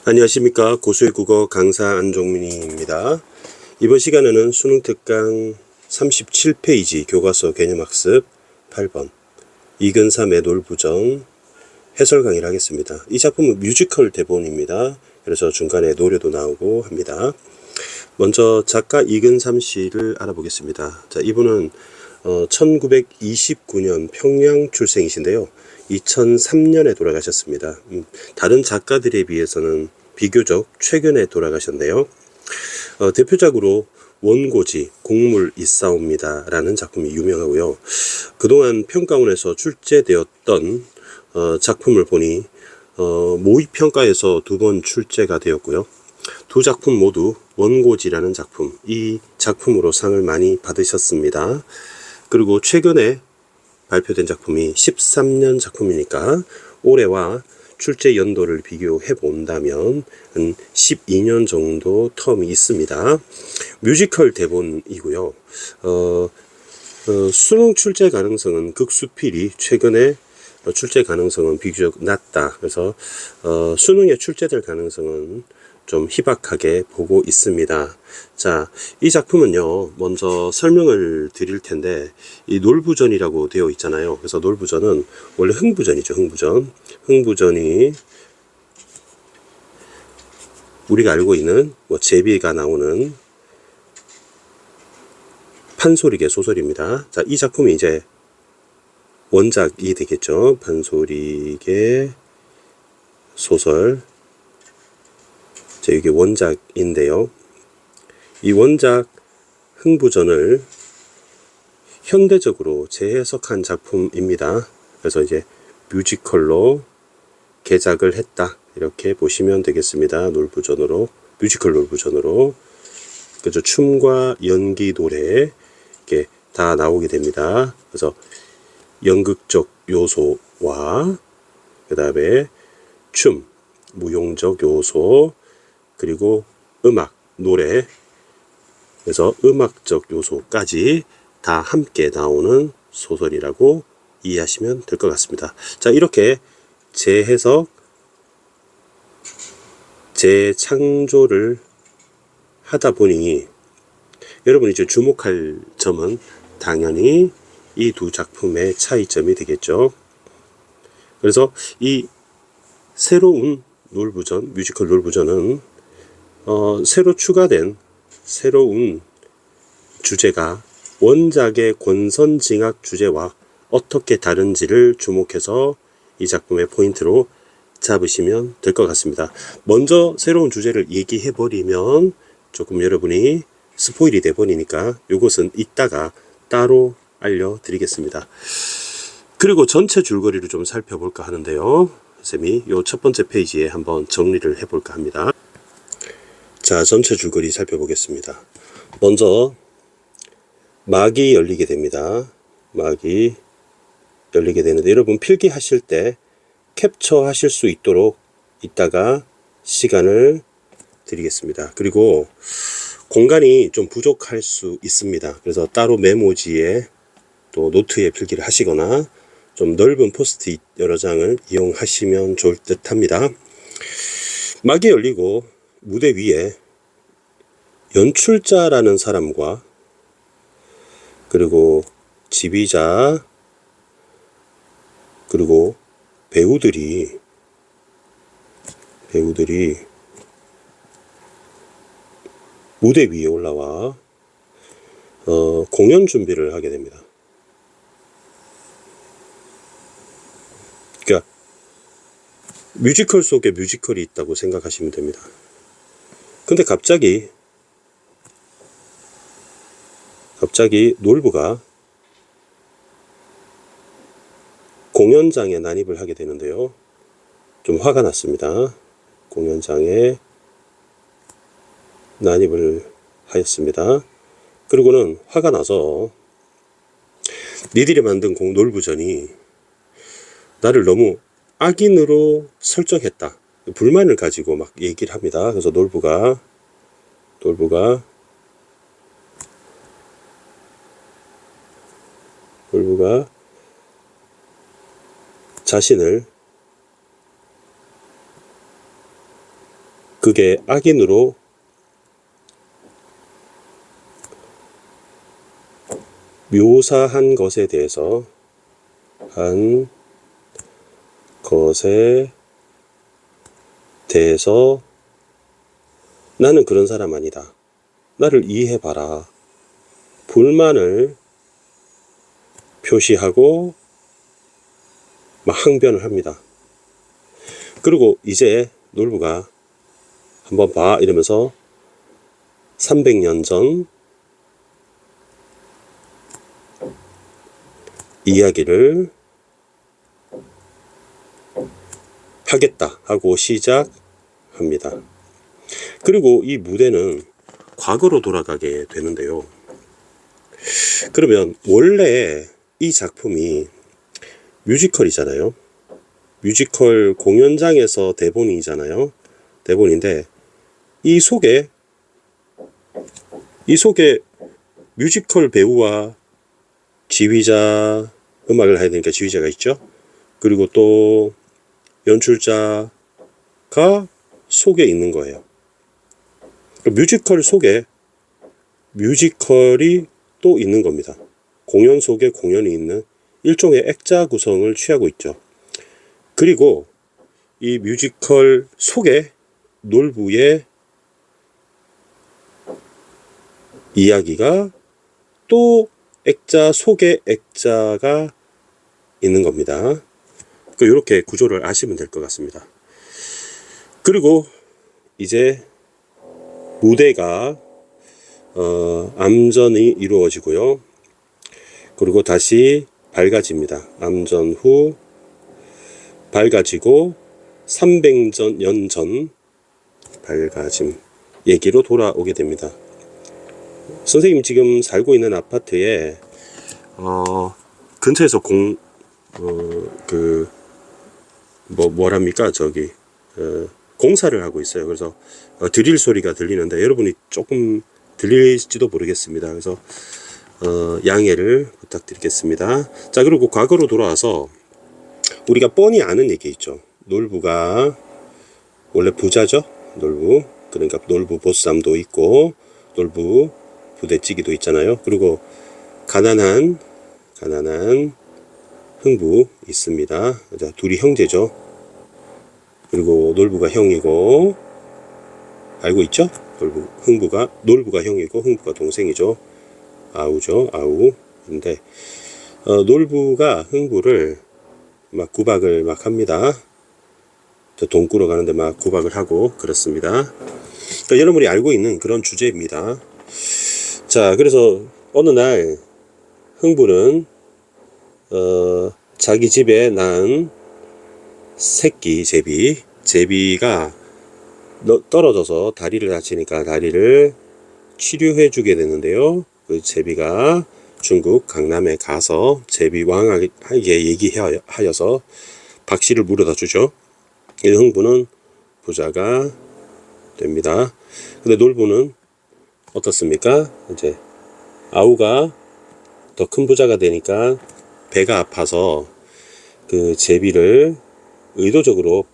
안녕하십니까. 고수의 국어 강사 안종민입니다. 이번 시간에는 수능 특강 37페이지 교과서 개념학습 8번 이근삼의 놀부정 해설 강의를 하겠습니다. 이 작품은 뮤지컬 대본입니다. 그래서 중간에 노래도 나오고 합니다. 먼저 작가 이근삼 씨를 알아보겠습니다. 자, 이분은 1929년 평양 출생이신데요. 2003년에 돌아가셨습니다. 다른 작가들에 비해서는 비교적 최근에 돌아가셨네요. 대표작으로 원고지 곡물 있사옵니다 라는 작품이 유명하고요. 그동안 평가원에서 출제되었던 작품을 보니 모의평가에서 2번 출제가 되었고요. 두 작품 모두 원고지라는 작품, 이 작품으로 상을 많이 받으셨습니다. 그리고 최근에 발표된 작품이 13년 작품이니까 올해와 출제 연도를 비교해 본다면 한 12년 정도 텀이 있습니다. 뮤지컬 대본이고요. 수능 출제 가능성은 극수필이 최근에 출제 가능성은 비교적 낮다. 그래서 수능에 출제될 가능성은 좀 희박하게 보고 있습니다. 자, 이 작품은요, 먼저 설명을 드릴 텐데, 이 놀부전이라고 되어 있잖아요. 그래서 놀부전은 원래 흥부전이죠, 흥부전. 흥부전이 우리가 알고 있는 제비가 나오는 판소리계 소설입니다. 자, 이 작품이 이제 원작이 되겠죠. 판소리계 소설. 자, 이게 원작인데요. 이 원작 흥부전을 현대적으로 재해석한 작품입니다. 그래서 이제 뮤지컬로 개작을 했다. 이렇게 보시면 되겠습니다. 놀부전으로, 뮤지컬 놀부전으로. 그래서 춤과 연기, 노래, 이렇게 다 나오게 됩니다. 그래서 연극적 요소와, 그 다음에 춤, 무용적 요소, 그리고 음악, 노래, 그래서 음악적 요소까지 다 함께 나오는 소설이라고 이해하시면 될 것 같습니다. 자, 이렇게 재해석, 재창조를 하다 보니 여러분이 이제 주목할 점은 당연히 이 두 작품의 차이점이 되겠죠. 그래서 이 새로운 놀부전, 뮤지컬 놀부전은 새로 추가된 새로운 주제가 원작의 권선징악 주제와 어떻게 다른지를 주목해서 이 작품의 포인트로 잡으시면 될 것 같습니다. 먼저 새로운 주제를 얘기해버리면 조금 여러분이 스포일이 돼버리니까 이것은 이따가 따로 알려드리겠습니다. 그리고 전체 줄거리를 좀 살펴볼까 하는데요. 쌤이 요 첫 번째 페이지에 한번 정리를 해볼까 합니다. 자, 전체 줄거리 살펴보겠습니다. 먼저 막이 열리게 됩니다. 막이 열리게 되는데 여러분 필기하실 때 캡처하실 수 있도록 이따가 시간을 드리겠습니다. 그리고 공간이 좀 부족할 수 있습니다. 그래서 따로 메모지에 또 노트에 필기를 하시거나 좀 넓은 포스트잇 여러 장을 이용하시면 좋을 듯 합니다. 막이 열리고 무대 위에 연출자라는 사람과 그리고 지휘자 그리고 배우들이 무대 위에 올라와 공연 준비를 하게 됩니다. 그러니까 뮤지컬 속에 뮤지컬이 있다고 생각하시면 됩니다. 근데 갑자기 놀부가 공연장에 난입을 하게 되는데요. 좀 화가 났습니다. 공연장에 난입을 하였습니다. 그리고는 화가 나서 니들이 만든 놀부전이 나를 너무 악인으로 설정했다. 불만을 가지고 막 얘기를 합니다. 그래서 놀부가 자신을 그게 악인으로 묘사한 것에 대해서 나는 그런 사람 아니다. 나를 이해해봐라. 불만을 표시하고 막 항변을 합니다. 그리고 이제 놀부가 한번 봐 이러면서 300년 전 이야기를 하겠다 하고 시작합니다. 그리고 이 무대는 과거로 돌아가게 되는데요. 그러면 원래 이 작품이 뮤지컬이잖아요. 뮤지컬 공연장에서 대본이잖아요. 대본인데 이 속에 뮤지컬 배우와 지휘자, 음악을 해야 되니까 지휘자가 있죠. 그리고 또 연출자가 속에 있는 거예요. 뮤지컬 속에 뮤지컬이 또 있는 겁니다. 공연 속에 공연이 있는 일종의 액자 구성을 취하고 있죠. 그리고 이 뮤지컬 속에 놀부의 이야기가 또 액자 속에 액자가 있는 겁니다. 이렇게 구조를 아시면 될 것 같습니다. 그리고 이제 무대가 암전이 이루어지고요. 그리고 다시 밝아집니다. 암전 후 밝아지고 300년 전 밝아짐 얘기로 돌아오게 됩니다. 선생님 지금 살고 있는 아파트에 근처에서 공사를 하고 있어요. 그래서 드릴 소리가 들리는데 여러분이 조금 들릴지도 모르겠습니다. 그래서 양해를 부탁드리겠습니다. 자, 그리고 과거로 돌아와서 우리가 뻔히 아는 얘기 있죠. 놀부가 원래 부자죠. 놀부. 그러니까 놀부 보쌈도 있고 놀부 부대찌개도 있잖아요. 그리고 가난한 흥부 있습니다. 자, 둘이 형제죠. 그리고 놀부가 형이고 알고 있죠? 놀부가 형이고 흥부가 동생이죠. 아우죠. 아우. 근데 놀부가 흥부를 막 구박을 막 합니다. 돈 꾸러 가는데 막 구박을 하고 그렇습니다. 그러니까 여러분이 알고 있는 그런 주제입니다. 자, 그래서 어느 날 흥부는 자기 집에 낳은 새끼 제비가 떨어져서 다리를 다치니까 다리를 치료해 주게 되는데요. 그 제비가 중국 강남에 가서 제비 왕에게 얘기하여서 박씨를 물어다 주죠. 흥부는 부자가 됩니다. 근데 놀부는 어떻습니까? 이제 아우가 더 큰 부자가 되니까 배가 아파서 그 제비를 의도적으로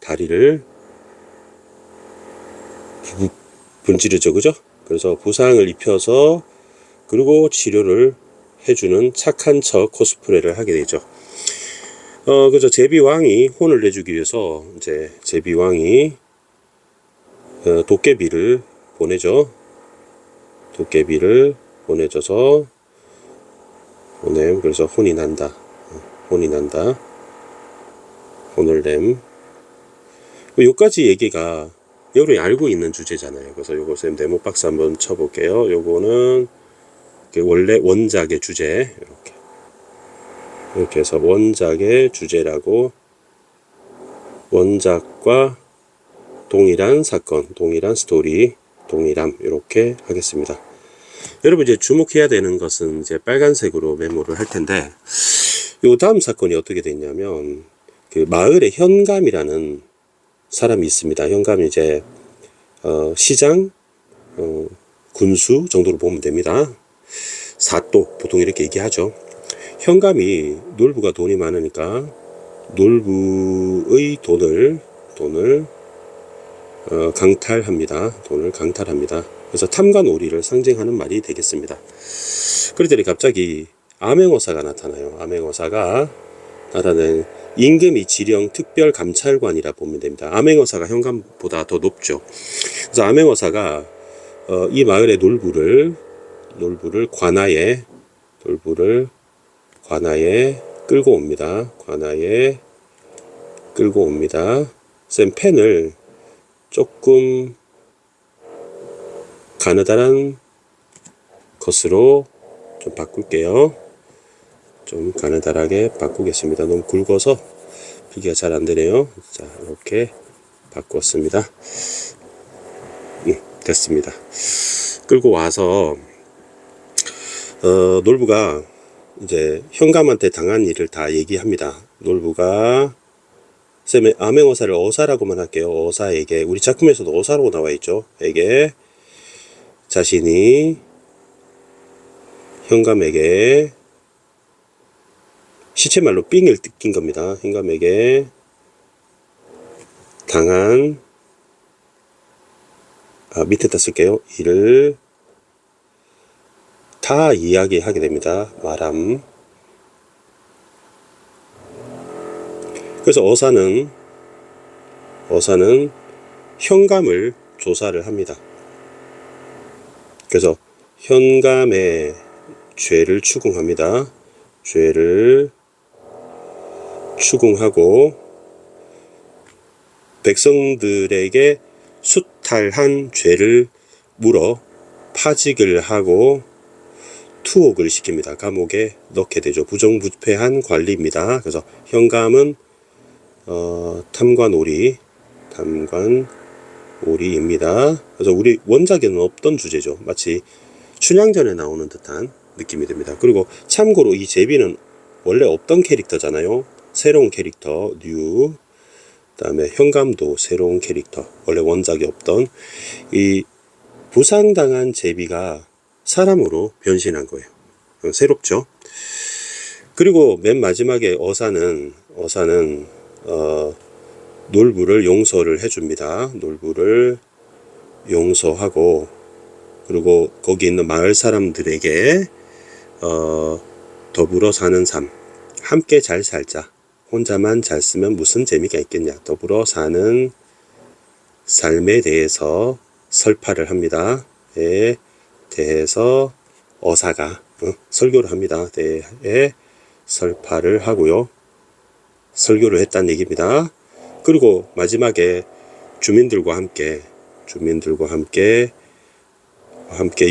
다리를 분지르죠, 그죠? 그래서 부상을 입혀서 그리고 치료를 해주는 착한 척 코스프레를 하게 되죠. 그래서 제비왕이 혼을 내주기 위해서 이제 제비왕이 도깨비를 보내죠. 도깨비를 보내줘서 그래서 혼이 난다. 혼을 냄. 요까지 얘기가 여러분이 알고 있는 주제잖아요. 그래서 요거 쌤 네모 박스 한번 쳐볼게요. 요거는 원래 원작의 주제 이렇게 해서 원작의 주제라고 원작과 동일한 사건, 동일한 스토리, 동일함 이렇게 하겠습니다. 여러분 이제 주목해야 되는 것은 이제 빨간색으로 메모를 할 텐데 요 다음 사건이 어떻게 됐냐면 그 마을에 현감이라는 사람이 있습니다. 현감이 이제 시장, 군수 정도로 보면 됩니다. 사또 보통 이렇게 얘기하죠. 현감이 놀부가 돈이 많으니까 놀부의 돈을 강탈합니다. 돈을 강탈합니다. 그래서 탐과 놀이를 상징하는 말이 되겠습니다. 그러더니 갑자기 암행어사가 나타나요. 암행어사가 나타나는 임금이 지령 특별감찰관이라 보면 됩니다. 암행어사가 현감보다 더 높죠. 그래서 암행어사가 이 마을의 놀부를 관아에 끌고 옵니다. 관아에 끌고 옵니다. 쌤 펜을 조금 가느다란 것으로 좀 바꿀게요. 좀 가느다랗게 바꾸겠습니다. 너무 굵어서 필기가 잘 안되네요. 자, 이렇게 바꿨습니다. 됐습니다. 끌고 와서 놀부가 이제 현감한테 당한 일을 다 얘기합니다. 놀부가 쌤의 암행어사를 어사라고만 할게요. 어사에게, 우리 작품에서도 어사라고 나와 있죠. 에게 자신이 현감에게 시체말로 삥을 뜯긴 겁니다. 현감에게 당한 밑에다 쓸게요. 이를 다 이야기하게 됩니다. 말함. 그래서 어사는 현감을 조사를 합니다. 그래서 현감의 죄를 추궁합니다. 죄를 추궁하고 백성들에게 수탈한 죄를 물어 파직을 하고 투옥을 시킵니다. 감옥에 넣게 되죠. 부정부패한 관리입니다. 그래서 현감은 탐관오리입니다. 그래서 우리 원작에는 없던 주제죠. 마치 춘향전에 나오는 듯한 느낌이 듭니다. 그리고 참고로 이 제비는 원래 없던 캐릭터잖아요. 새로운 캐릭터 뉴. 그다음에 현감도 새로운 캐릭터, 원래 원작이 없던. 이 부상당한 제비가 사람으로 변신한 거예요. 새롭죠. 그리고 맨 마지막에 어사는 놀부를 용서를 해줍니다. 놀부를 용서하고, 그리고 거기 있는 마을 사람들에게 더불어 사는 삶, 함께 잘 살자, 혼자만 잘 쓰면 무슨 재미가 있겠냐, 더불어 사는 삶에 대해서 설파를 합니다. 에 대해서 어사가 설교를 합니다. 대해 설파를 하고요. 설교를 했다는 얘기입니다. 그리고 마지막에 주민들과 함께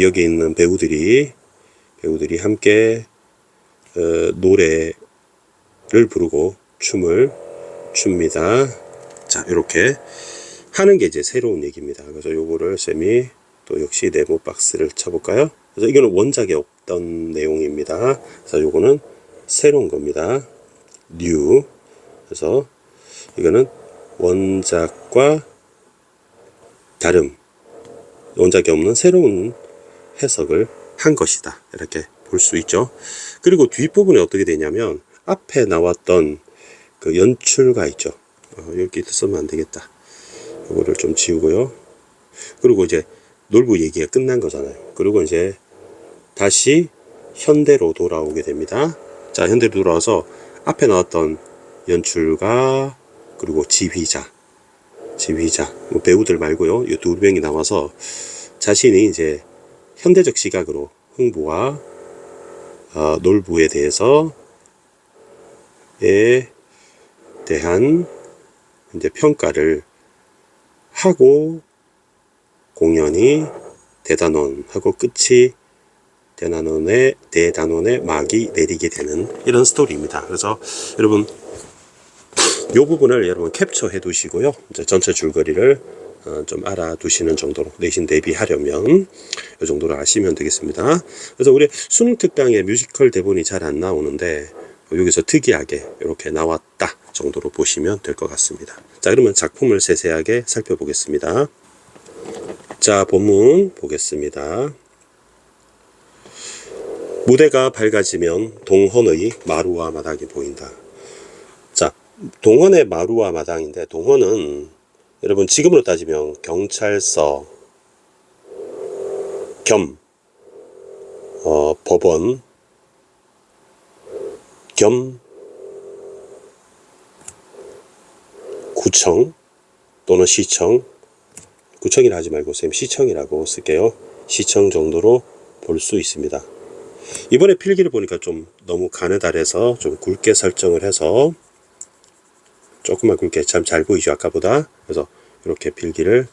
여기 있는 배우들이 함께 노래를 부르고 춤을 춥니다. 자, 이렇게 하는 게 이제 새로운 얘기입니다. 그래서 요거를 쌤이 또 역시 네모 박스를 쳐볼까요? 그래서 이거는 원작에 없던 내용입니다. 그래서 요거는 새로운 겁니다. new. 그래서 이거는 원작과 다름, 원작에 없는 새로운 해석을 한 것이다, 이렇게 볼 수 있죠. 그리고 뒷부분에 어떻게 되냐면 앞에 나왔던 그 연출가 있죠. 여기 쓰면 안 되겠다. 이거를 좀 지우고요. 그리고 이제 놀부 얘기가 끝난 거잖아요. 그리고 이제 다시 현대로 돌아오게 됩니다. 자, 현대로 돌아와서 앞에 나왔던 연출가, 그리고 지휘자, 뭐 배우들 말고요. 이 두 명이 나와서 자신이 이제 현대적 시각으로 흥부와 놀부에 대한 이제 평가를 하고, 공연이 대단원하고 끝이 대단원의 막이 내리게 되는 이런 스토리입니다. 그래서 여러분 이 부분을 여러분 캡처해 두시고요. 이제 전체 줄거리를 좀 알아두시는 정도로, 내신 대비하려면 이 정도로 아시면 되겠습니다. 그래서 우리 수능 특강에 뮤지컬 대본이 잘 안 나오는데 여기서 특이하게 이렇게 나왔다 정도로 보시면 될 것 같습니다. 자, 그러면 작품을 세세하게 살펴보겠습니다. 자, 본문 보겠습니다. 무대가 밝아지면 동헌의 마루와 마당이 보인다. 자, 동헌의 마루와 마당인데, 동헌은 여러분 지금으로 따지면 경찰서 겸 법원 겸 구청 또는 시청, 구청이라 하지 말고 선생님 시청이라고 쓸게요. 시청 정도로 볼 수 있습니다. 이번에 필기를 보니까 좀 너무 가느다래서 좀 굵게 설정을 해서 조금만 굵게 참 잘 보이죠 아까보다. 그래서 이렇게 필기를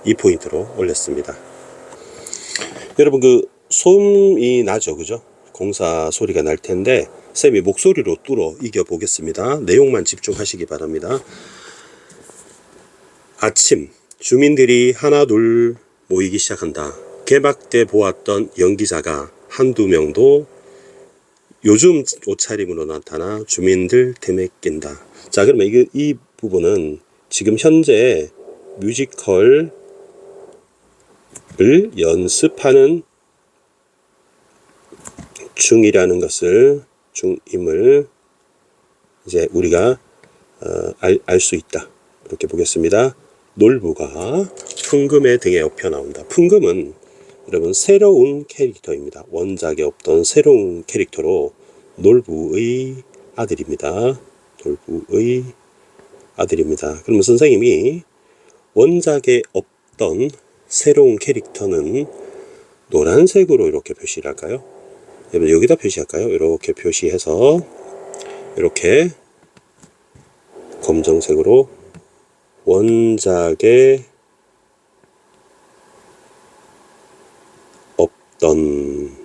이 포인트로 올렸습니다. 여러분 그 소음이 나죠 그죠? 공사 소리가 날 텐데 쌤이 목소리로 뚫어 이겨 보겠습니다. 내용만 집중하시기 바랍니다. 아침 주민들이 하나둘 모이기 시작한다. 개막 때 보았던 연기자가 한두 명도 요즘 옷차림으로 나타나 주민들 틈에 낀다. 자 그러면 이 부분은 지금 현재 뮤지컬을 연습하는 중이라는 것을 중임을 이제 우리가 알 수 있다. 이렇게 보겠습니다. 놀부가 풍금의 등에 업혀 나온다. 풍금은 여러분 새로운 캐릭터입니다. 원작에 없던 새로운 캐릭터로 놀부의 아들입니다. 놀부의 아들입니다. 그러면 선생님이 원작에 없던 새로운 캐릭터는 노란색으로 이렇게 표시를 할까요? 여러분 여기다 표시할까요? 이렇게 표시해서 이렇게 검정색으로 원작에 없던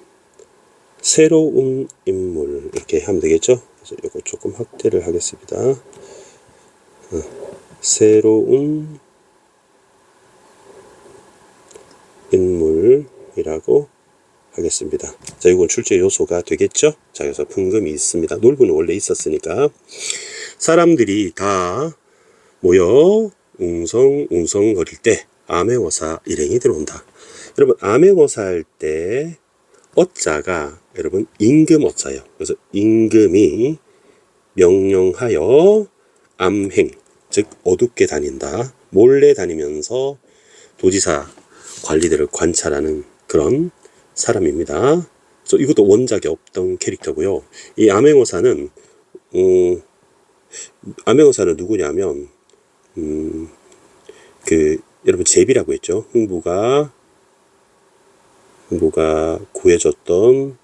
새로운 인물 이렇게 하면 되겠죠? 그래서 이거 조금 확대를 하겠습니다. 새로운 인물이라고 하겠습니다. 자, 이건 출제 요소가 되겠죠? 자, 그래서 풍금이 있습니다. 놀부는 원래 있었으니까 사람들이 다 모여 웅성웅성 거릴 때 암행어사 일행이 들어온다. 여러분 암행어사 할 때 어자가 여러분 임금어자예요. 그래서 임금이 명령하여 암행 즉 어둡게 다닌다. 몰래 다니면서 도지사 관리들을 관찰하는 그런 사람입니다. 그래서 이것도 원작에 없던 캐릭터고요. 이 암행어사는 암행어사는 누구냐면 여러분 제비라고 했죠. 흥부가 구해주었던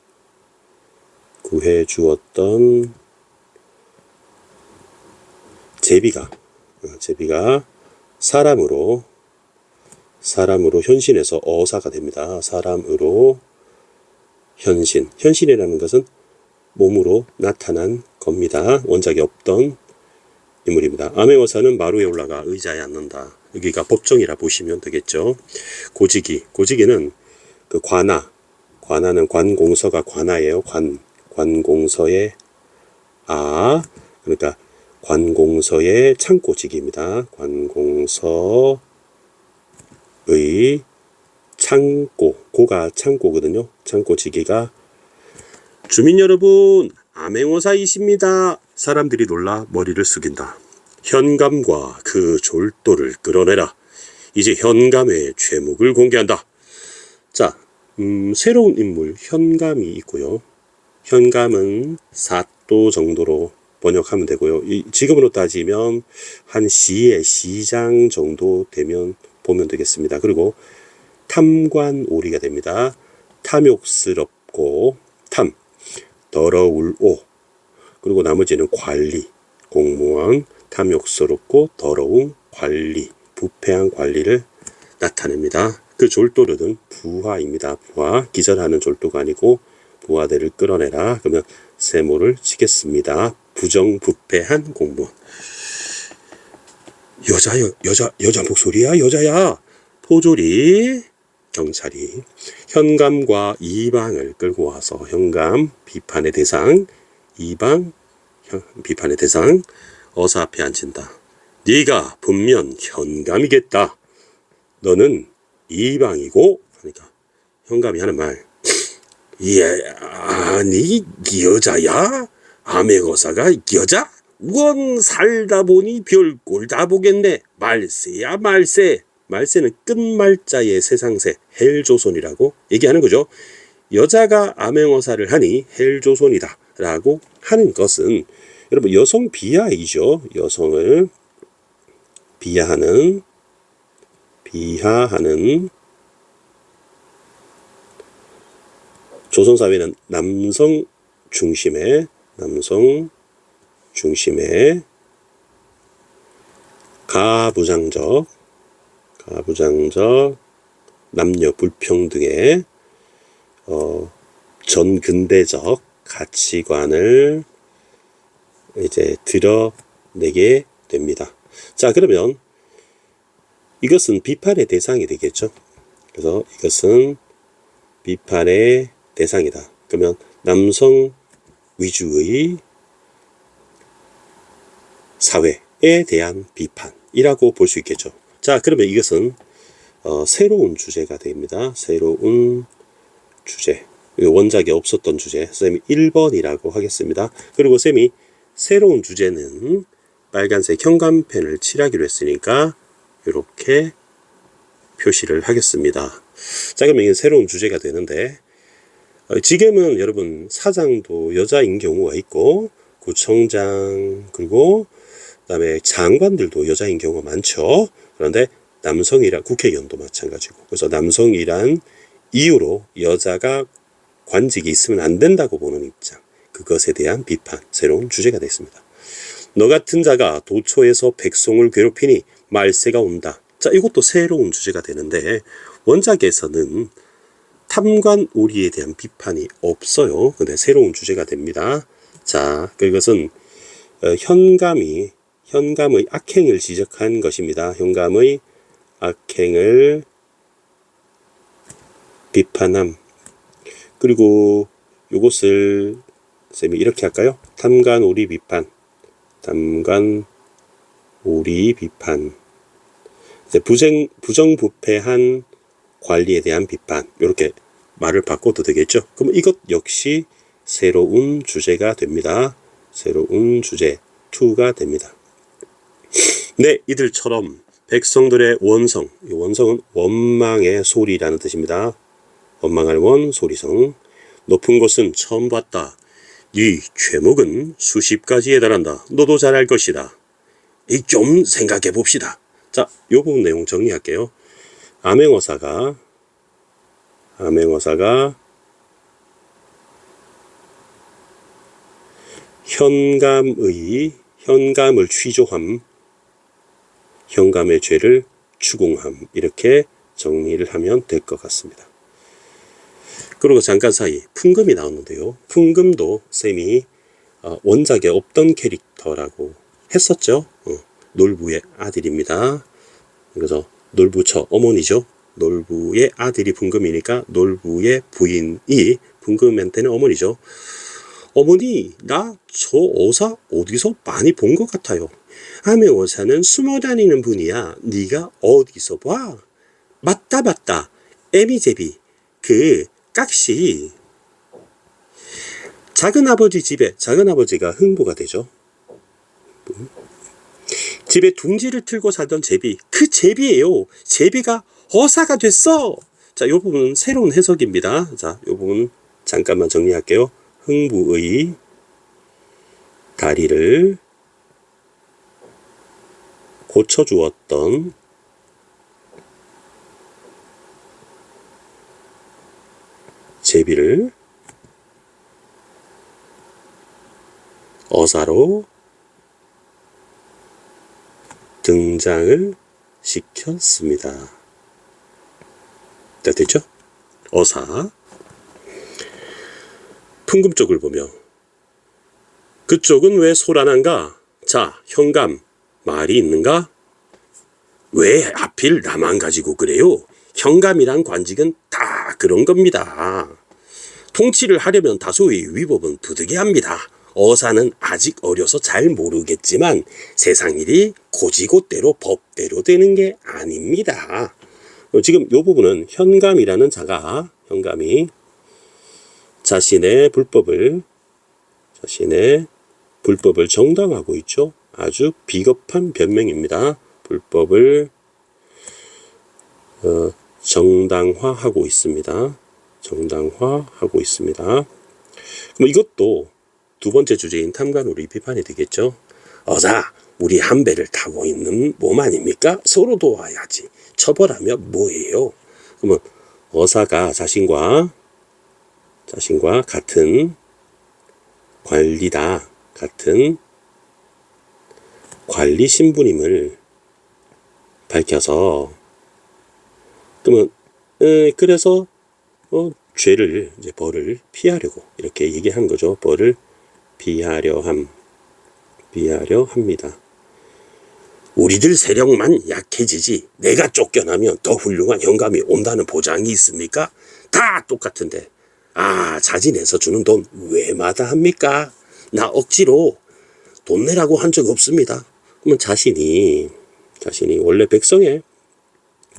제비가 사람으로 현신해서 어사가 됩니다. 사람으로 현신이라는 것은 몸으로 나타난 겁니다. 원작에 없던 인물입니다. 암행어사는 마루에 올라가 의자에 앉는다. 여기가 법정이라 보시면 되겠죠. 고지기는 그 관아는 관공서가 관아예요. 관공서의 그러니까 관공서의 창고지기입니다. 관공서의 고가 창고거든요. 창고지기가 주민 여러분 암행어사이십니다. 사람들이 놀라 머리를 숙인다. 현감과 그 졸도를 끌어내라. 이제 현감의 죄목을 공개한다. 자, 새로운 인물 현감이 있고요. 현감은 사또 정도로 번역하면 되고요. 지금으로 따지면 한 시의 시장 정도 되면 보면 되겠습니다. 그리고 탐관오리가 됩니다. 탐욕스럽고 더러울 오. 그리고 나머지는 관리, 공무원, 탐욕스럽고 더러운 관리, 부패한 관리를 나타냅니다. 그 졸도르는 부하입니다. 부하, 기절하는 졸도가 아니고 부하들을 끌어내라. 그러면 세모를 치겠습니다. 부정부패한 공무원. 여자 목소리야? 여자야. 포졸이 경찰이 현감과 이방을 끌고 와서 현감 비판의 대상, 이방 비판의 대상 어사 앞에 앉힌다. 네가 분명 현감이겠다. 너는 이방이고 하니까 현감이 하는 말. 예, 아니 여자야? 암행어사가 여자? 원 살다 보니 별꼴 다 보겠네. 말세야 말세. 말세는 끝말자의 세상세, 헬조선이라고 얘기하는 거죠. 여자가 암행어사를 하니 헬조선이다 라고 하는 것은 여러분 여성 비하이죠. 여성을 비하하는 조선사회는 남성 중심의 가부장적 남녀 불평등의 전근대적 가치관을 이제 드러내게 됩니다. 자, 그러면 이것은 비판의 대상이 되겠죠. 그래서 이것은 비판의 대상이다. 그러면 남성 위주의 사회에 대한 비판이라고 볼 수 있겠죠. 자, 그러면 이것은 새로운 주제가 됩니다. 새로운 주제. 원작에 없었던 주제. 쌤이 1번이라고 하겠습니다. 그리고 쌤이 새로운 주제는 빨간색 현감펜을 칠하기로 했으니까 이렇게 표시를 하겠습니다. 자, 그러면 이게 새로운 주제가 되는데 지금은 여러분 사장도 여자인 경우가 있고 구청장 그리고 그다음에 장관들도 여자인 경우가 많죠. 그런데 남성이란 국회의원도 마찬가지고 그래서 남성이란 이유로 여자가 관직이 있으면 안 된다고 보는 입장 그것에 대한 비판 새로운 주제가 됐습니다. 너 같은 자가 도처에서 백성을 괴롭히니 말세가 온다. 자, 이것도 새로운 주제가 되는데 원작에서는 탐관 오리에 대한 비판이 없어요. 근데 새로운 주제가 됩니다. 자, 그것은 현감의 악행을 지적한 것입니다. 현감의 악행을 비판함. 그리고 이것을 쌤이 이렇게 할까요? 탐관 오리 비판. 이제 부정부패한 관리에 대한 비판. 이렇게 말을 바꿔도 되겠죠. 그럼 이것 역시 새로운 주제가 됩니다. 새로운 주제 2가 됩니다. 네, 이들처럼 백성들의 원성, 이 원성은 원망의 소리라는 뜻입니다. 원망할 원, 소리성. 높은 곳은 처음 봤다. 네 죄목은 수십 가지에 달한다. 너도 잘할 것이다. 좀 생각해 봅시다. 자, 요 부분 내용 정리할게요. 암행어사가 현감을 취조함, 현감의 죄를 추궁함 이렇게 정리를 하면 될 것 같습니다. 그리고 잠깐 사이 풍금이 나오는데요. 풍금도 쌤이 원작에 없던 캐릭터라고 했었죠. 놀부의 아들입니다. 그래서 놀부처 어머니죠. 놀부의 아들이 풍금이니까 놀부의 부인이 풍금한테는 어머니죠. 어머니, 나 저 어사 어디서 많이 본 것 같아요. 암행어사는 숨어 다니는 분이야. 네가 어디서 봐? 맞다. 애미제비 그 깍시. 작은아버지 집에 작은아버지가 흥부가 되죠. 집에 둥지를 틀고 살던 제비, 그 제비예요. 제비가 어사가 됐어. 자, 이 부분은 새로운 해석입니다. 자, 이 부분 잠깐만 정리할게요. 흥부의 다리를 고쳐주었던 제비를 어사로 등장을 시켰습니다. 됐죠? 어사. 풍금 쪽을 보며 그쪽은 왜 소란한가? 자, 현감 말이 있는가? 왜 하필 나만 가지고 그래요? 현감이란 관직은 다 그런 겁니다. 통치를 하려면 다소의 위법은 부득이합니다. 어사는 아직 어려서 잘 모르겠지만 세상 일이 고지고대로 법대로 되는 게 아닙니다. 지금 이 부분은 현감이라는 자가 자신의 불법을 정당화하고 있죠. 아주 비겁한 변명입니다. 불법을 정당화하고 있습니다. 정당화하고 있습니다. 그럼 이것도 두 번째 주제인 탐관오리 비판이 되겠죠. 어사, 우리 한 배를 타고 있는 몸 아닙니까? 서로 도와야지. 처벌하면 뭐예요? 그러면 어사가 자신과 같은 관리다, 같은 관리 신분임을 밝혀서, 그러면 그래서 죄를, 이제 벌을 피하려고 이렇게 얘기한 거죠. 벌을 피하려 합니다. 우리들 세력만 약해지지 내가 쫓겨나면 더 훌륭한 현감이 온다는 보장이 있습니까? 다 똑같은데 자진해서 주는 돈 왜 마다합니까? 나 억지로 돈 내라고 한 적 없습니다. 그러면 자신이 원래 백성의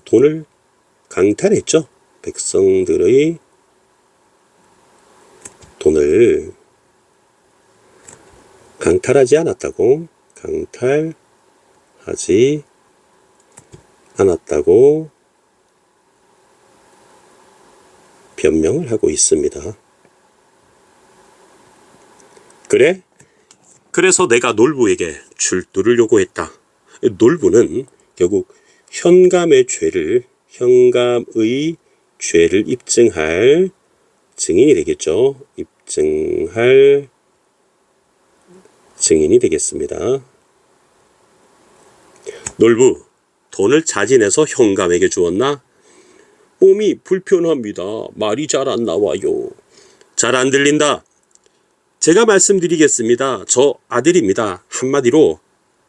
돈을 강탈했죠. 백성들의 돈을 강탈하지 않았다고 변명을 하고 있습니다. 그래서 내가 놀부에게 출두를 요구했다. 놀부는 결국 현감의 죄를 입증할 증인이 되겠죠. 입증할 증인이 되겠습니다. 놀부, 돈을 자진해서 현감에게 주었나? 몸이 불편합니다. 말이 잘 안 나와요. 잘 안 들린다. 제가 말씀드리겠습니다. 저 아들입니다. 한마디로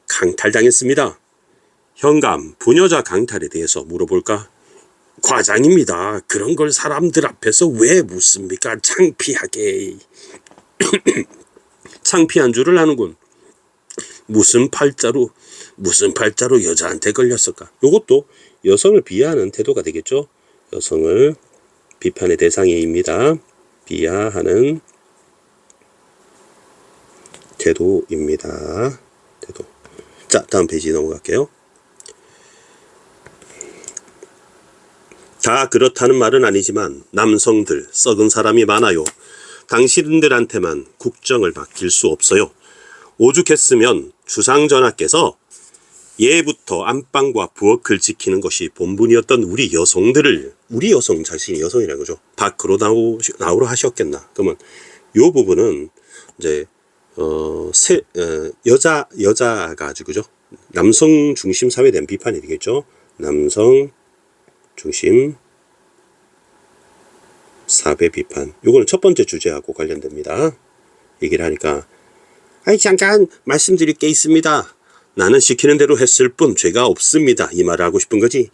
강탈당했습니다. 현감, 부녀자 강탈에 대해서 물어볼까? 과장입니다. 그런 걸 사람들 앞에서 왜 묻습니까? 창피하게. 창피한 줄을 아는군. 무슨 팔자로 여자한테 걸렸을까? 이것도 여성을 비하하는 태도가 되겠죠. 여성을 비판의 대상입니다. 비하하는 태도입니다. 태도. 자, 다음 페이지 넘어갈게요. 다 그렇다는 말은 아니지만 남성들 썩은 사람이 많아요. 당신들한테만 국정을 맡길 수 없어요. 오죽했으면 주상전하께서 예부터 안방과 부엌을 지키는 것이 본분이었던 우리 여성 자신이 여성이라는 거죠. 밖으로 나오라 하셨겠나. 그러면 요 부분은 이제 여자가 아주 그죠. 남성 중심 사회에 대한 비판이 되겠죠. 남성 중심 사회 비판. 요거는 첫 번째 주제하고 관련됩니다. 얘기를 하니까 잠깐 말씀드릴 게 있습니다. 나는 시키는 대로 했을 뿐 죄가 없습니다. 이 말을 하고 싶은 거지.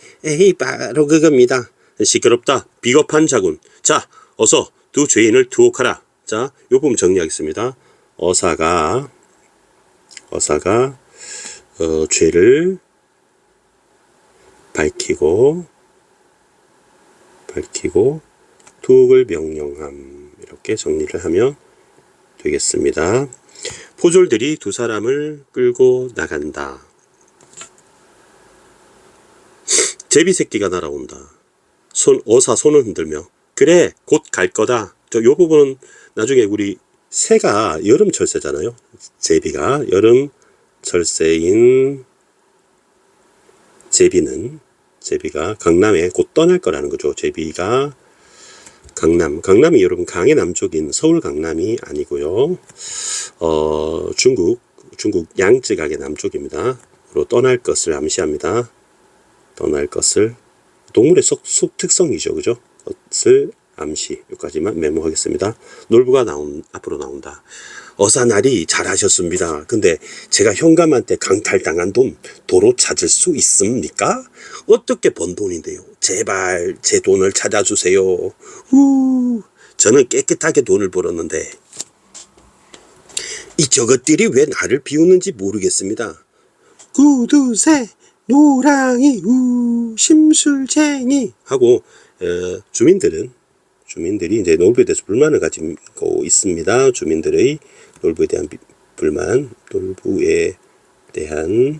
바로 그겁니다. 시끄럽다. 비겁한 자군. 자, 어서 두 죄인을 투옥하라. 자, 요 부분 정리하겠습니다. 어사가 죄를 밝히고 투옥을 명령함. 이렇게 정리를 하면 되겠습니다. 포졸들이 두 사람을 끌고 나간다. 제비새끼가 날아온다. 어사 손을 흔들며 그래 곧 갈 거다. 요 부분은 나중에 우리 새가 여름철새잖아요. 제비가 여름철새인 제비가 강남에 곧 떠날 거라는 거죠. 제비가 강남이 여러분 강의 남쪽인 서울 강남이 아니고요. 중국 양쯔각의 남쪽입니다. 로 떠날 것을 암시합니다. 떠날 것을 동물의 특성이죠, 그죠? 것을 암시. 여기까지만 메모하겠습니다. 놀부가 앞으로 나온다. 어사날이 잘하셨습니다. 근데 제가 현감한테 강탈당한 돈 도로 찾을 수 있습니까? 어떻게 번 돈인데요? 제발 제 돈을 찾아주세요. 저는 깨끗하게 돈을 벌었는데 이 저것들이 왜 나를 비우는지 모르겠습니다. 구두쇠 노랑이 심술쟁이 하고 주민들이 이제 놀부에 대해서 불만을 가지고 있습니다. 주민들의 놀부에 대한 불만, 놀부에 대한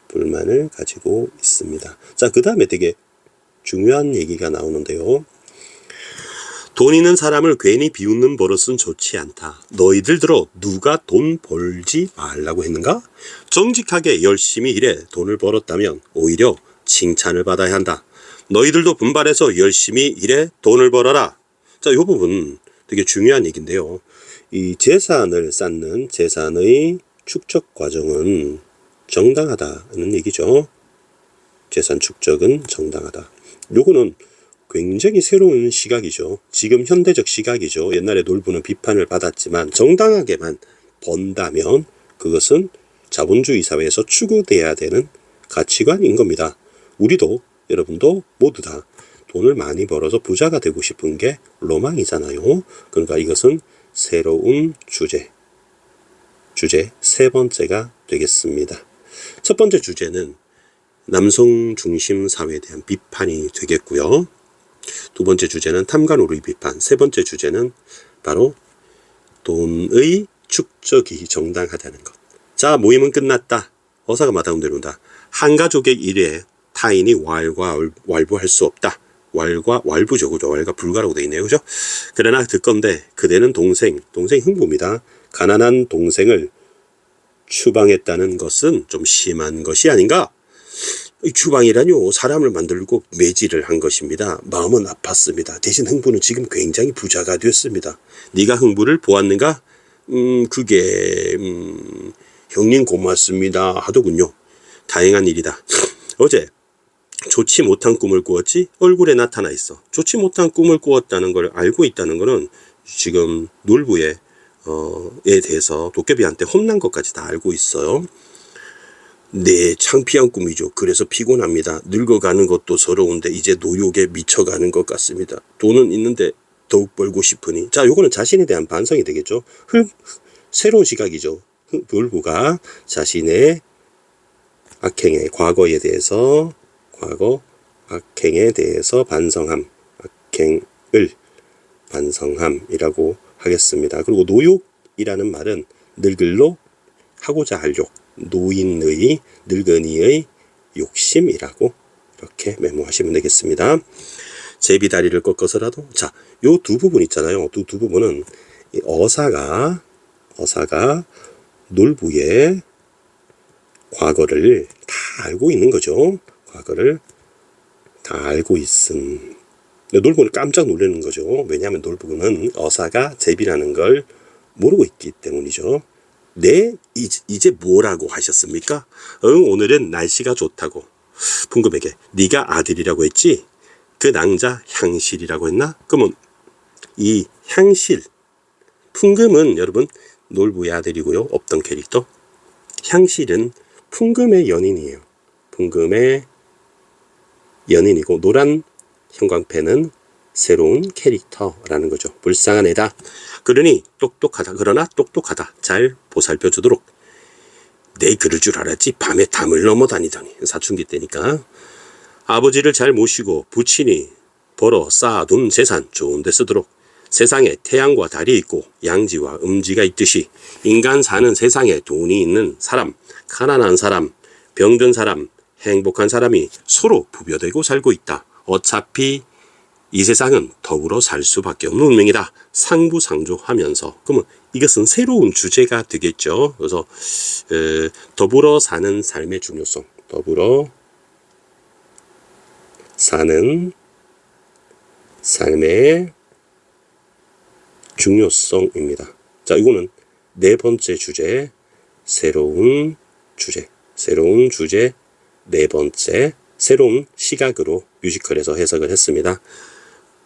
불만을 가지고 있습니다. 자, 그 다음에 되게 중요한 얘기가 나오는데요. 돈 있는 사람을 괜히 비웃는 버릇은 좋지 않다. 너희들들어 누가 돈 벌지 말라고 했는가? 정직하게 열심히 일해 돈을 벌었다면 오히려 칭찬을 받아야 한다. 너희들도 분발해서 열심히 일해 돈을 벌어라. 자, 이 부분 되게 중요한 얘기인데요. 이 재산을 쌓는 재산의 축적 과정은 정당하다는 얘기죠. 재산 축적은 정당하다. 요거는 굉장히 새로운 시각이죠. 지금 현대적 시각이죠. 옛날에 놀부는 비판을 받았지만 정당하게만 번다면 그것은 자본주의 사회에서 추구돼야 되는 가치관인 겁니다. 우리도 여러분도 모두 다 돈을 많이 벌어서 부자가 되고 싶은 게 로망이잖아요. 그러니까 이것은 새로운 주제 세 번째가 되겠습니다. 첫 번째 주제는 남성 중심 사회에 대한 비판이 되겠고요. 두 번째 주제는 탐관오르기 비판, 세 번째 주제는 바로 돈의 축적이 정당하다는 것. 자, 모임은 끝났다. 어사가 마다운 내려온다. 한 가족의 일에 타인이 왈부할 수 없다. 왈과 왈부죠. 그죠? 왈과 불가라고 되어 있네요. 그죠? 그러나 듣건대 그대는 동생 흥부입니다. 가난한 동생을 추방했다는 것은 좀 심한 것이 아닌가? 추방이라뇨. 사람을 만들고 매질을 한 것입니다. 마음은 아팠습니다. 대신 흥부는 지금 굉장히 부자가 됐습니다. 네가 흥부를 보았는가? 그게 형님 고맙습니다 하더군요. 다행한 일이다. 어제 좋지 못한 꿈을 꾸었지 얼굴에 나타나 있어. 좋지 못한 꿈을 꾸었다는 걸 알고 있다는 거는 지금 놀부에 대해서 도깨비한테 혼난 것까지 다 알고 있어요. 네, 창피한 꿈이죠. 그래서 피곤합니다. 늙어가는 것도 서러운데 이제 노욕에 미쳐가는 것 같습니다. 돈은 있는데 더욱 벌고 싶으니. 자, 요거는 자신에 대한 반성이 되겠죠. 새로운 시각이죠. 놀부가 자신의 악행의 과거 악행에 대해서 악행을 반성함이라고 하겠습니다. 그리고 노욕이라는 말은 늙을로 하고자 할 욕, 노인의, 늙은이의 욕심이라고 이렇게 메모하시면 되겠습니다. 제비다리를 꺾어서라도. 자, 요 두 부분 있잖아요. 두 부분은 어사가 놀부의 과거를 다 알고 있는 거죠. 과거를 다 알고 있음. 놀부는 깜짝 놀라는 거죠. 왜냐하면 놀부는 어사가 제비라는 걸 모르고 있기 때문이죠. 네, 이제 뭐라고 하셨습니까? 오늘은 날씨가 좋다고. 풍금에게 네가 아들이라고 했지? 그 낭자 향실이라고 했나? 그러면 이 향실, 풍금은 여러분 놀부의 아들이고요. 없던 캐릭터. 향실은 풍금의 연인이에요. 풍금의 연인이고 노란 형광펜은 새로운 캐릭터라는 거죠. 불쌍한 애다. 그러나 똑똑하다. 잘 보살펴주도록. 내 그럴 줄 알았지. 밤에 담을 넘어다니더니. 사춘기 때니까. 아버지를 잘 모시고 부친이 벌어 쌓아둔 재산 좋은 데 쓰도록. 세상에 태양과 달이 있고 양지와 음지가 있듯이 인간 사는 세상에 돈이 있는 사람, 가난한 사람, 병든 사람, 행복한 사람이 서로 부벼대고 살고 있다. 어차피 이 세상은 더불어 살 수밖에 없는 운명이다. 상부상조하면서. 그러면 이것은 새로운 주제가 되겠죠. 그래서 더불어 사는 삶의 중요성. 더불어 사는 삶의 중요성입니다. 자, 이거는 네 번째 주제, 새로운 주제 네 번째, 새로운 시각으로 뮤지컬에서 해석을 했습니다.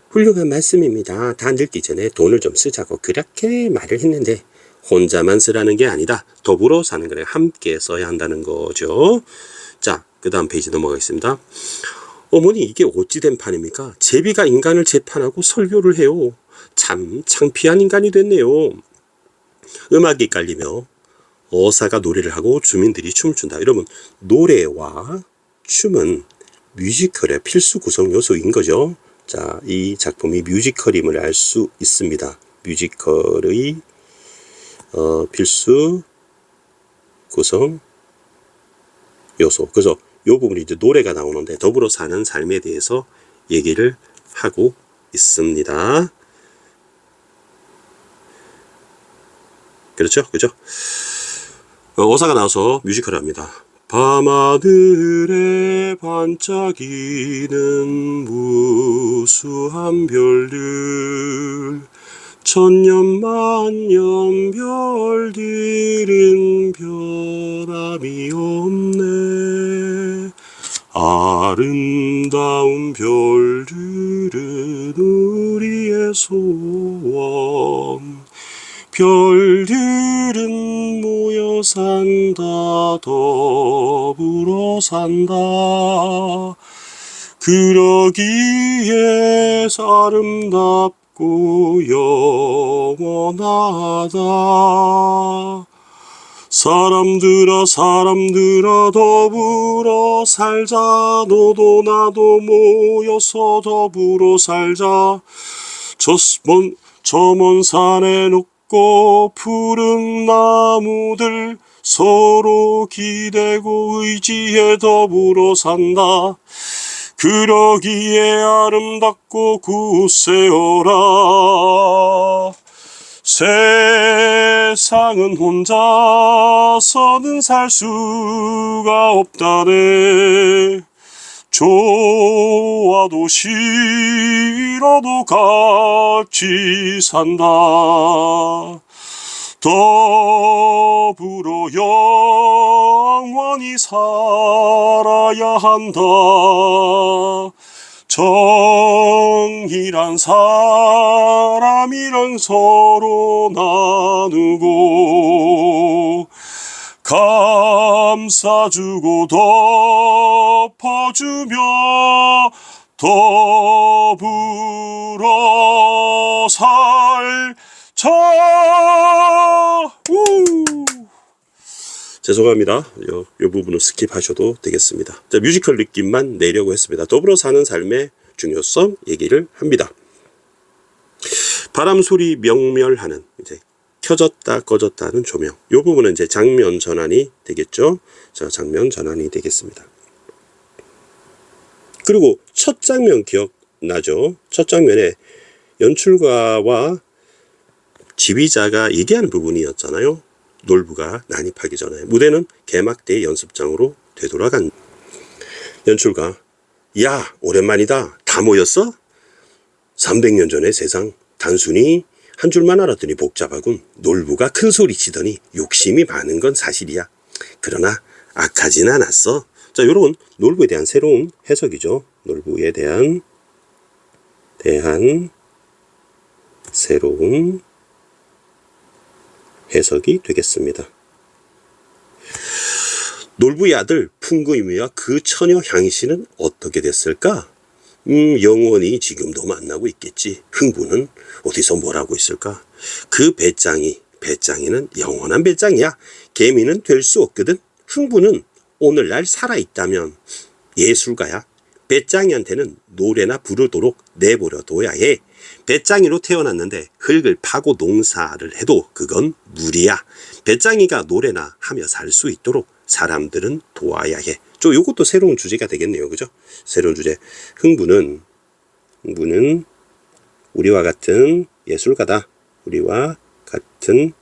훌륭한 말씀입니다. 다 늙기 전에 돈을 좀 쓰자고 그렇게 말을 했는데 혼자만 쓰라는 게 아니다. 더불어 사는 거래. 함께 써야 한다는 거죠. 자, 그 다음 페이지 넘어가겠습니다. 어머니, 이게 어찌 된 판입니까? 제비가 인간을 재판하고 설교를 해요. 참 창피한 인간이 됐네요. 음악이 깔리며 어사가 노래를 하고 주민들이 춤을 춘다. 여러분, 노래와 춤은 뮤지컬의 필수 구성 요소인 거죠. 자, 이 작품이 뮤지컬임을 알 수 있습니다. 뮤지컬의 필수 구성 요소. 그래서 요 부분이 이제 노래가 나오는데 더불어 사는 삶에 대해서 얘기를 하고 있습니다. 그렇죠? 그죠? 어사가 나와서 뮤지컬을 합니다. 밤하늘에 반짝이는 무수한 별들, 천년만년 별들은 변함이 없네. 아름다운 별들은 우리의 소원. 별들은 모여 산다, 더불어 산다. 그러기에 아름답고 영원하다. 사람들아 더불어 살자. 너도 나도 모여서 더불어 살자. 저 먼 산에 높고 푸른 나무들 서로 기대고 의지해 더불어 산다. 그러기에 아름답고 굳세어라. 세상은 혼자서는 살 수가 없다네. 좋아도 싫어도 같이 산다. 더불어 영원히 살아야 한다. 정이란 사람이랑 서로 나누고 감싸주고 덮어주며 더불어 살자. 죄송합니다. 요 부분은 스킵하셔도 되겠습니다. 자, 뮤지컬 느낌만 내려고 했습니다. 더불어 사는 삶의 중요성 얘기를 합니다. 바람 소리 명멸하는, 이제 켜졌다 꺼졌다는 조명. 요 부분은 이제 장면 전환이 되겠죠. 자, 장면 전환이 되겠습니다. 그리고 첫 장면 기억나죠? 첫 장면에 연출가와 지휘자가 얘기하는 부분이었잖아요. 놀부가 난입하기 전에. 무대는 개막대 연습장으로 되돌아간. 연출가, 야, 오랜만이다. 다 모였어? 300년 전의 세상 단순히 한 줄만 알았더니 복잡하군. 놀부가 큰 소리 치더니 욕심이 많은 건 사실이야. 그러나 악하진 않았어. 자, 요런 놀부에 대한 새로운 해석이죠. 놀부에 대한 새로운 해석이 되겠습니다. 놀부의 아들 풍구이미와 그 처녀 향신은 어떻게 됐을까? 영원히 지금도 만나고 있겠지. 흥부는 어디서 뭘 하고 있을까? 그 배짱이는 영원한 배짱이야. 개미는 될 수 없거든. 흥부는 오늘날 살아있다면 예술가야. 배짱이한테는 노래나 부르도록 내버려 둬야 해. 배짱이로 태어났는데 흙을 파고 농사를 해도 그건 무리야. 배짱이가 노래나 하며 살 수 있도록 사람들은 도와야 해. 요것도 새로운 주제가 되겠네요. 그죠? 새로운 주제. 흥부는 우리와 같은 예술가다. 우리와 같은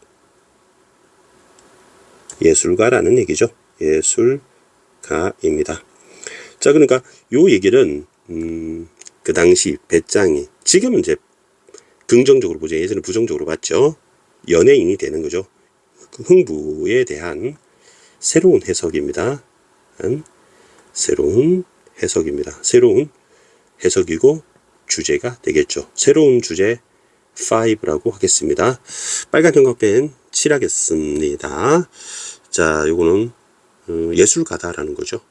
예술가라는 얘기죠. 예술가입니다. 자, 그러니까 요 얘기는 그 당시 배짱이, 지금은 이제 긍정적으로 보죠. 예전에 부정적으로 봤죠. 연예인이 되는 거죠. 흥부에 대한 새로운 해석입니다. 새로운 해석이고 주제가 되겠죠. 새로운 주제 5라고 하겠습니다. 빨간 형광펜 칠하겠습니다. 자, 요거는 예술가다라는 거죠.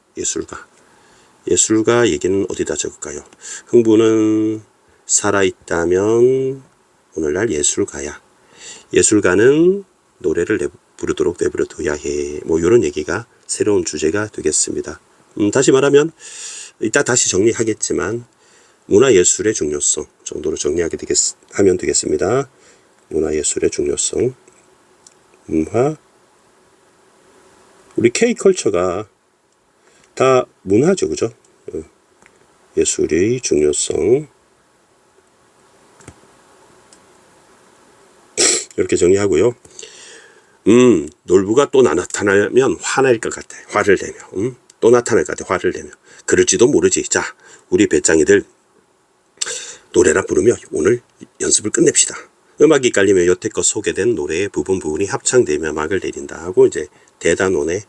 예술가 얘기는 어디다 적을까요? 흥부는 살아있다면 오늘날 예술가야. 예술가는 노래를 부르도록 내버려 둬야 해. 뭐 이런 얘기가 새로운 주제가 되겠습니다. 다시 말하면 이따 다시 정리하겠지만 문화예술의 중요성 정도로 하면 되겠습니다. 문화예술의 중요성. 우리 K컬처가 다 문화죠, 그죠? 예술의 중요성. 이렇게 정리하고요. 놀부가 또 나타나면 화낼 것 같아. 화를 내며. 또 나타날 것 같아. 화를 내며. 그럴지도 모르지. 자, 우리 배짱이들 노래나 부르며 오늘 연습을 끝냅시다. 음악이 깔리며 여태껏 소개된 노래의 부분이 합창되며 막을 내린다 하고 이제 대단원의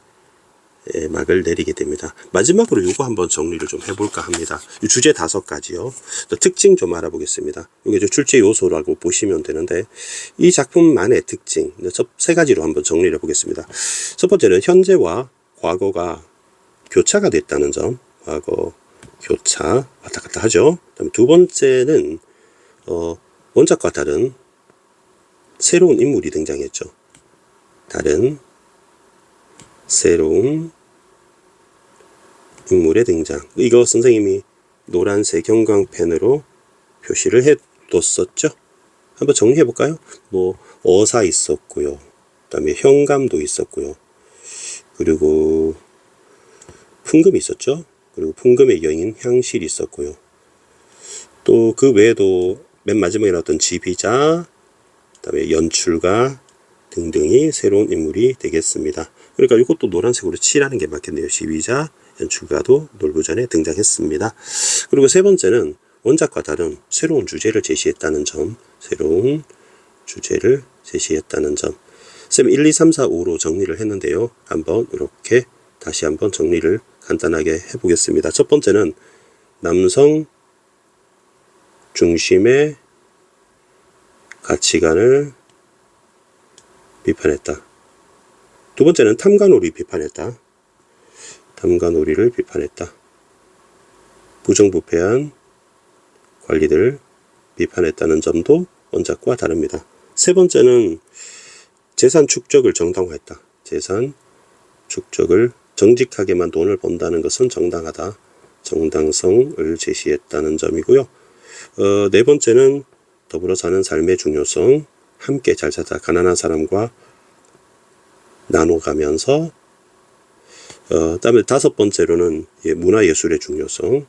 막을 내리게 됩니다. 마지막으로 이거 한번 정리를 좀 해볼까 합니다. 주제 5가지요. 특징 좀 알아보겠습니다. 이게 출제 요소라고 보시면 되는데 이 작품만의 특징 3가지로 한번 정리를 해보겠습니다. 첫 번째는 현재와 과거가 교차가 됐다는 점. 과거 교차 왔다 갔다 하죠. 그다음에 두 번째는 원작과 다른 새로운 인물이 등장했죠. 다른 새로운 인물의 등장. 이거 선생님이 노란색 형광펜으로 표시를 해뒀었죠. 한번 정리해볼까요? 뭐 어사 있었고요. 그 다음에 현감도 있었고요. 그리고 풍금이 있었죠. 그리고 풍금의 여인 향실이 있었고요. 또 그 외에도 맨 마지막에 나왔던 지휘자, 그 다음에 연출가 등등이 새로운 인물이 되겠습니다. 그러니까 이것도 노란색으로 칠하는 게 맞겠네요. 지휘자, 연출가도 놀부전에 등장했습니다. 그리고 세 번째는 원작과 다른 새로운 주제를 제시했다는 점. 새로운 주제를 제시했다는 점. 쌤 1, 2, 3, 4, 5로 정리를 했는데요. 한번 이렇게 다시 한번 정리를 간단하게 해보겠습니다. 첫 번째는 남성 중심의 가치관을 비판했다. 두 번째는 탐관오리 비판했다. 탐관오리를 비판했다. 부정부패한 관리들 비판했다는 점도 원작과 다릅니다. 세 번째는 재산 축적을 정당화했다. 재산 축적을 정직하게만 돈을 번다는 것은 정당하다. 정당성을 제시했다는 점이고요. 네 번째는 더불어 사는 삶의 중요성, 함께 잘 살다 가난한 사람과 나눠가면서 그다음에 5번째로는 문화예술의 중요성,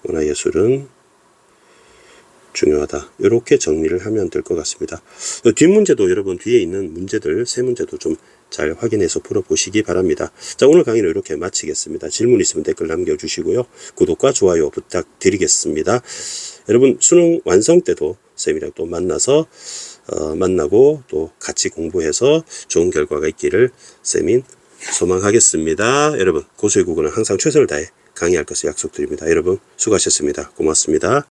문화예술은 중요하다. 이렇게 정리를 하면 될 것 같습니다. 뒷문제도 여러분 뒤에 있는 문제들 3문제도 좀 잘 확인해서 풀어보시기 바랍니다. 자, 오늘 강의는 이렇게 마치겠습니다. 질문 있으면 댓글 남겨주시고요. 구독과 좋아요 부탁드리겠습니다. 여러분 수능 완성 때도 쌤이랑 또 만나고 또 같이 공부해서 좋은 결과가 있기를 쌤인 소망하겠습니다. 여러분 고수의 국어는 항상 최선을 다해 강의할 것을 약속드립니다. 여러분 수고하셨습니다. 고맙습니다.